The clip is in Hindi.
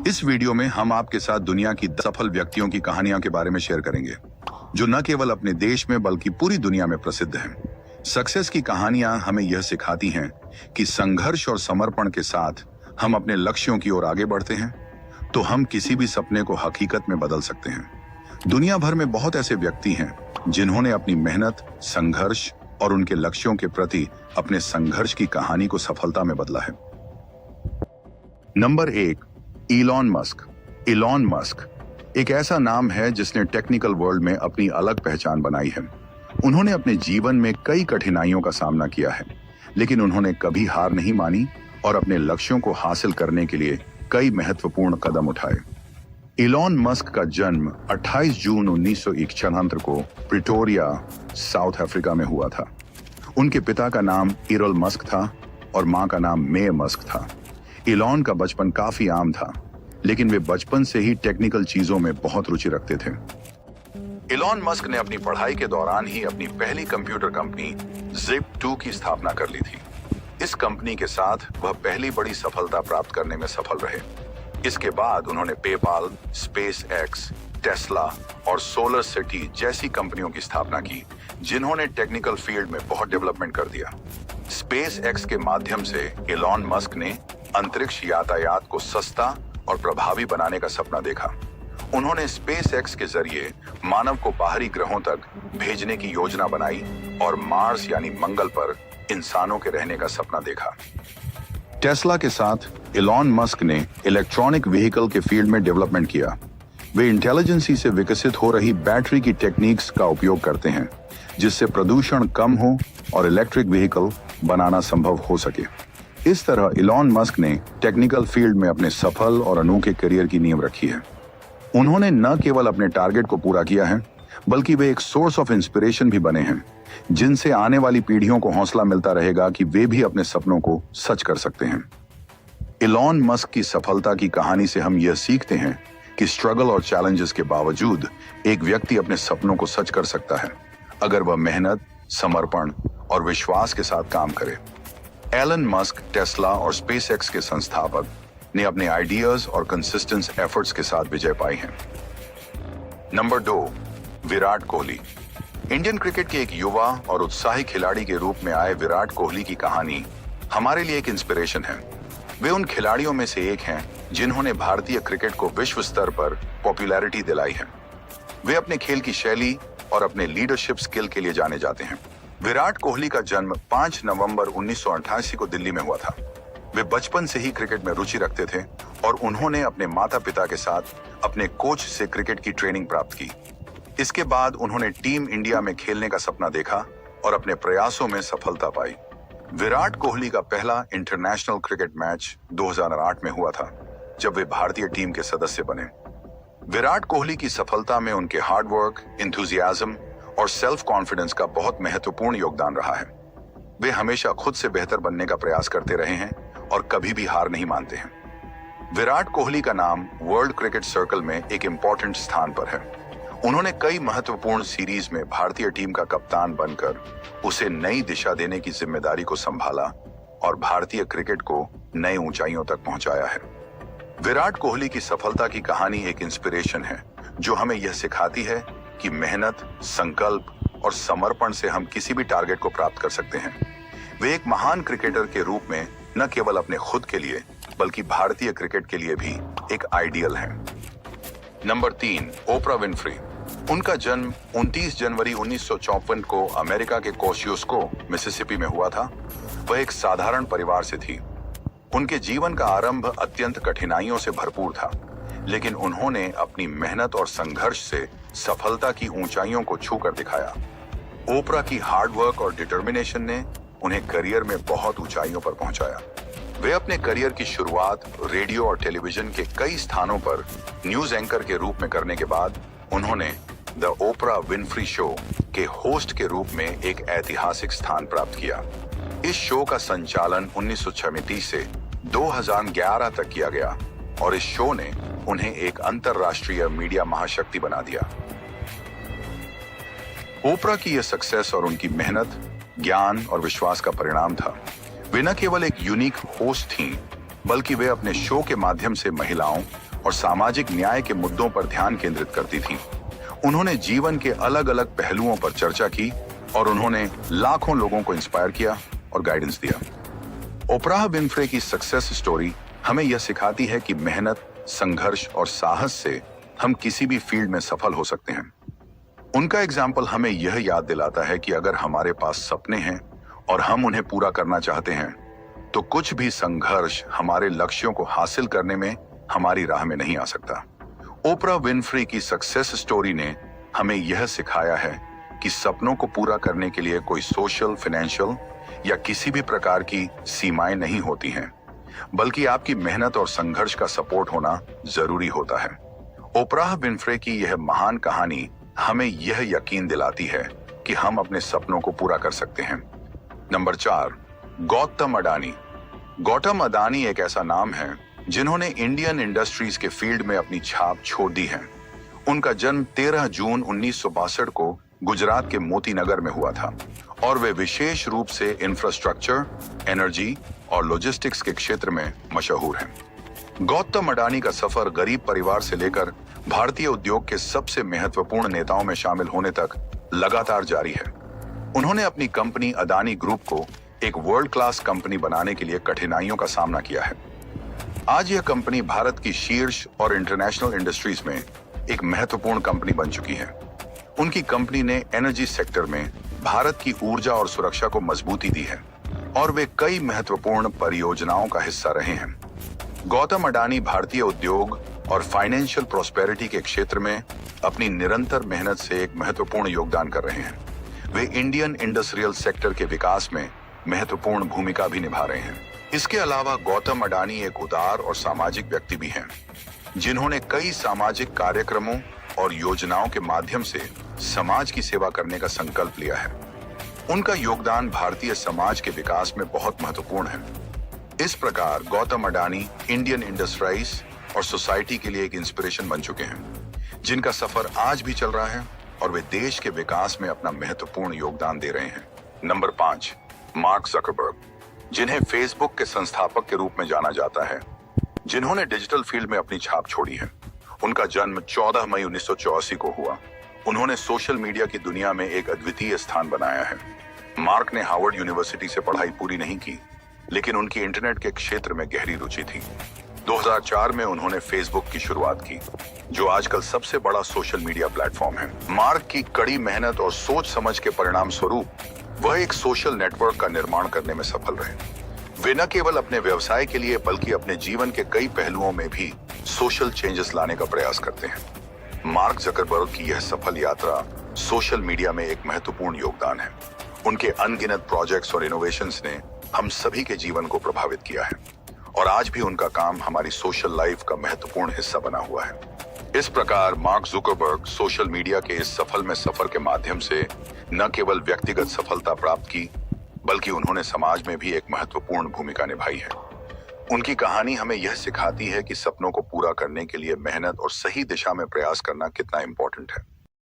इस वीडियो में हम आपके साथ दुनिया की 10 सफल व्यक्तियों की कहानियां के बारे में शेयर करेंगे, जो न केवल अपने देश में बल्कि पूरी दुनिया में प्रसिद्ध हैं। सक्सेस की कहानियां हमें यह सिखाती हैं कि संघर्ष और समर्पण के साथ हम अपने लक्ष्यों की ओर आगे बढ़ते हैं, तो हम किसी भी सपने को हकीकत में बदल सकते हैं। दुनिया भर में बहुत ऐसे व्यक्ति हैं जिन्होंने अपनी मेहनत, संघर्ष और उनके लक्ष्यों के प्रति अपने संघर्ष की कहानी को सफलता में बदला है। Number 1, Elon Musk. Elon Musk एक ऐसा नाम है जिसने टेक्निकल वर्ल्ड में अपनी अलग पहचान बनाई है। उन्होंने अपने जीवन में कई कठिनाइयों का सामना किया है, लेकिन उन्होंने कभी हार नहीं मानी और अपने लक्ष्यों को हासिल करने के लिए कई महत्वपूर्ण कदम उठाए। इलॉन मस्क का जन्म 28 जून 1971 को प्रिटोरिया, साउथ अफ्रीका में हुआ था। उनके पिता का नाम इरल मस्क था और मां का नाम मे मस्क था। इलॉन का बचपन काफी आम था, लेकिन वे बचपन से ही टेक्निकल चीजों में बहुत रुचि रखते थे। इलॉन मस्क ने अपनी पढ़ाई के दौरान ही अपनी पहली कंप्यूटर कंपनी Zip2 की स्थापना कर ली थी। इस कंपनी के साथ वह पहली बड़ी सफलता प्राप्त करने में सफल रहे। इसके बाद उन्होंने पेपाल, SpaceX, टेस्ला और सोलर सिटी जैसी कंपनियों की स्थापना की, जिन्होंने टेक्निकल फील्ड में बहुत डेवलपमेंट कर दिया। SpaceX के माध्यम से इलॉन मस्क ने अंतरिक्ष यातायात को सस्ता और प्रभावी बनाने का सपना देखा। उन्होंने SpaceX के जरिए मानव को बाहरी ग्रहों तक भेजने की योजना बनाई और मार्स यानी मंगल पर इंसानों के रहने का सपना देखा। टेस्ला के साथ इलॉन मस्क ने इलेक्ट्रॉनिक व्हीकल के फील्ड में डेवलपमेंट किया। वे इंटेलिजेंसी से विकसित हो रही बैटरी की टेक्निक्स का उपयोग करते हैं, जिससे प्रदूषण कम हो और इलेक्ट्रिक व्हीकल बनाना संभव हो सके। इस तरह इलॉन मस्क ने टेक्निकल फील्ड में अपने सफल और अनोखे करियर की नींव रखी है। उन्होंने न केवल अपने टारगेट को पूरा किया है, बल्कि वे एक सोर्स ऑफ इंस्पिरेशन भी बने हैं, जिनसे आने वाली पीढ़ियों को हौसला मिलता रहेगा कि वे भी अपने सपनों को सच कर सकते हैं। इलॉन मस्क की सफलता की कहानी से हम यह सीखते हैं कि स्ट्रगल और चैलेंजेस के बावजूद एक व्यक्ति अपने सपनों को सच कर सकता है, अगर वह मेहनत, समर्पण और विश्वास के साथ काम करे। एलन मस्क, टेस्ला और SpaceX के संस्थापक ने अपने आइडियाज और कंसिस्टेंट एफर्ट्स के साथ विजय पाई है। Number 2, Virat Kohli. Indian cricket के एक युवा और उत्साही खिलाड़ी के रूप में आए विराट कोहली की कहानी हमारे लिए एक इंस्पिरेशन है। वे उन खिलाड़ियों में से एक हैं जिन्होंने भारतीय क्रिकेट को विश्व स्तर पर पॉपुलैरिटी दिलाई है। वे अपने खेल की शैली और अपने लीडरशिप स्किल के लिए जाने जाते हैं। विराट कोहली का जन्म 5 नवंबर 1988 को दिल्ली में हुआ था। वे बचपन से ही क्रिकेट में रुचि रखते थे और उन्होंने अपने माता पिता के साथ अपने कोच से क्रिकेट की ट्रेनिंग प्राप्त की। इसके बाद उन्होंने टीम इंडिया में खेलने का सपना देखा और अपने प्रयासों में सफलता पाई। विराट कोहली का पहला इंटरनेशनल क्रिकेट मैच 2008 में हुआ था, जब वे भारतीय टीम के सदस्य बने। विराट कोहली की सफलता में उनके हार्डवर्क, एंथुसियाज्म और सेल्फ कॉन्फिडेंस का बहुत महत्वपूर्ण योगदान रहा है। वे हमेशा खुद से बेहतर बनने का प्रयास करते रहे हैं और कभी भी हार नहीं मानते हैं। विराट कोहली का नाम वर्ल्ड क्रिकेट सर्कल में एक इम्पोर्टेंट स्थान पर है। उन्होंने कई महत्वपूर्ण सीरीज में भारतीय टीम का कप्तान बनकर उसे नई दिशा देने की जिम्मेदारी को संभाला और भारतीय क्रिकेट को नई ऊंचाइयों तक पहुंचाया है। विराट कोहली की सफलता की कहानी एक इंस्पिरेशन है, जो हमें यह सिखाती है कि मेहनत, संकल्प और समर्पण से हम किसी भी टारगेट को प्राप्त कर सकते हैं। वे एक महान क्रिकेटर के रूप में न केवल अपने खुद के लिए, बल्कि भारतीय क्रिकेट के लिए भी एक आइडियल हैं। नंबर 3, ओपरा विनफ्री। उनका जन्म 29 जनवरी 1954 को अमेरिका के कोशियोस्को, मिसिसिपी में हुआ था। वह एक साधारण परिवार से थी। उनके जीवन का आरंभ अत्यंत कठिनाइयों से भरपूर था, लेकिन उन्होंने अपनी मेहनत और संघर्ष से सफलता की ऊंचाइयों को छूकर दिखाया। ओपरा की हार्डवर्क और डिटर्मिनेशन ने उन्हें करियर में बहुत ऊंचाइयों पर पहुंचाया। वे अपने करियर की शुरुआत रेडियो और टेलीविजन के कई स्थानों पर न्यूज एंकर के रूप में करने के बाद उन्होंने द ओपरा विनफ्री शो के होस्ट के रूप में एक ऐतिहासिक स्थान प्राप्त किया। इस शो का संचालन 1936 से 2011 तक किया गया और इस शो ने उन्हें एक अंतरराष्ट्रीय मीडिया महाशक्ति बना दिया। ओपरा की यह सक्सेस और उनकी मेहनत, ज्ञान और विश्वास का परिणाम था। वे न केवल एक यूनिक होस्ट थीं, बल्कि वे अपने शो के माध्यम से महिलाओं और सामाजिक न्याय के मुद्दों पर ध्यान केंद्रित करती थीं। उन्होंने जीवन के अलग अलग पहलुओं पर चर्चा की और उन्होंने लाखों लोगों को इंस्पायर किया और गाइडेंस दिया। ओपराह विनफ्रे की सक्सेस स्टोरी हमें यह सिखाती है कि मेहनत, संघर्ष और साहस से हम किसी भी फील्ड में सफल हो सकते हैं। उनका एग्जाम्पल हमें यह याद दिलाता है कि अगर हमारे पास सपने हैं और हम उन्हें पूरा करना चाहते हैं, तो कुछ भी संघर्ष हमारे लक्ष्यों को हासिल करने में हमारी राह में नहीं आ सकता। ओपरा विनफ्री की सक्सेस स्टोरी ने हमें यह सिखाया है कि सपनों को पूरा करने के लिए कोई सोशल, फाइनेंशियल या किसी भी प्रकार की सीमाएं नहीं होती हैं, बल्कि आपकी मेहनत और संघर्ष का सपोर्ट होना जरूरी होता है। ओपराह विनफ्रे की यह महान कहानी हमें यह यकीन दिलाती है कि हम अपने सपनों को पूरा कर सकते हैं। नंबर 4, गौतम अडानी। गौतम अडानी एक ऐसा नाम है जिन्होंने इंडियन इंडस्ट्रीज के फील्ड में अपनी छाप छोड़ दी है। उनका जन्म 13 जून 1962 को गुजरात के मोती नगर में हुआ था और वे विशेष रूप से इंफ्रास्ट्रक्चर, एनर्जी और लॉजिस्टिक्स के क्षेत्र में मशहूर हैं। गौतम अडानी का सफर गरीब परिवार से लेकर भारतीय उद्योग के सबसे महत्वपूर्ण नेताओं में शामिल होने तक लगातार जारी है। उन्होंने अपनी कंपनी अडानी ग्रुप को एक वर्ल्ड क्लास कंपनी बनाने के लिए कठिनाइयों का सामना किया है। आज यह कंपनी भारत की शीर्ष और इंटरनेशनल इंडस्ट्रीज में एक महत्वपूर्ण कंपनी बन चुकी है। उनकी कंपनी ने एनर्जी सेक्टर में भारत की ऊर्जा और सुरक्षा को मजबूती दी है और वे कई महत्वपूर्ण परियोजनाओं का हिस्सा रहे हैं। गौतम अडानी भारतीय उद्योग और फाइनेंशियल प्रॉस्पेरिटी के क्षेत्र में अपनी निरंतर मेहनत से एक महत्वपूर्ण योगदान कर रहे हैं। वे इंडियन इंडस्ट्रियल सेक्टर के विकास में महत्वपूर्ण भूमिका भी निभा रहे हैं। इसके अलावा गौतम अडानी एक उदार और सामाजिक व्यक्ति भी हैं, जिन्होंने कई सामाजिक कार्यक्रमों और योजनाओं के माध्यम से समाज की सेवा करने का संकल्प लिया है। उनका योगदान भारतीय समाज के विकास में बहुत महत्वपूर्ण है। इस प्रकार गौतम अडानी इंडियन इंडस्ट्रीज और सोसाइटी के लिए एक इंस्पिरेशन बन चुके हैं, जिनका सफर आज भी चल रहा है और वे देश के विकास में अपना महत्वपूर्ण योगदान दे रहे हैं। नंबर 5, मार्क जकरबर्ग, जिन्हें फेसबुक के संस्थापक के रूप में जाना जाता है, जिन्होंने डिजिटल फील्ड में अपनी छाप छोड़ी है। उनका जन्म 14 मई 1984 को हुआ। उन्होंने सोशल मीडिया की दुनिया में एक अद्वितीय स्थान बनाया है। मार्क ने हार्वर्ड यूनिवर्सिटी से पढ़ाई पूरी नहीं की, लेकिन उनकी इंटरनेट के क्षेत्र में गहरी रुचि थी। 2004 में उन्होंने फेसबुक की शुरुआत की, जो आजकल सबसे बड़ा सोशल मीडिया प्लेटफॉर्म है। मार्क की कड़ी मेहनत और सोच समझ के परिणाम स्वरूप वह एक सोशल नेटवर्क का निर्माण करने में सफल रहे। वे न केवल अपने व्यवसाय के लिए बल्कि अपने जीवन के कई पहलुओं में भी सोशल चेंजेस लाने का प्रयास करते हैं। मार्क जकरबर्ग की यह सफल यात्रा सोशल मीडिया में एक महत्वपूर्ण योगदान है। उनके अनगिनत प्रोजेक्ट्स और इनोवेशंस ने हम सभी के जीवन को प्रभावित किया है और आज भी उनका काम हमारी सोशल लाइफ का महत्वपूर्ण हिस्सा बना हुआ है। इस प्रकार मार्क जुकरबर्ग सोशल मीडिया के इस सफल में सफर के माध्यम से न केवल व्यक्तिगत सफलता प्राप्त की, बल्कि उन्होंने समाज में भी एक महत्वपूर्ण भूमिका निभाई है। उनकी कहानी हमें यह सिखाती है कि सपनों को पूरा करने के लिए मेहनत और सही दिशा में प्रयास करना कितना इम्पोर्टेंट है।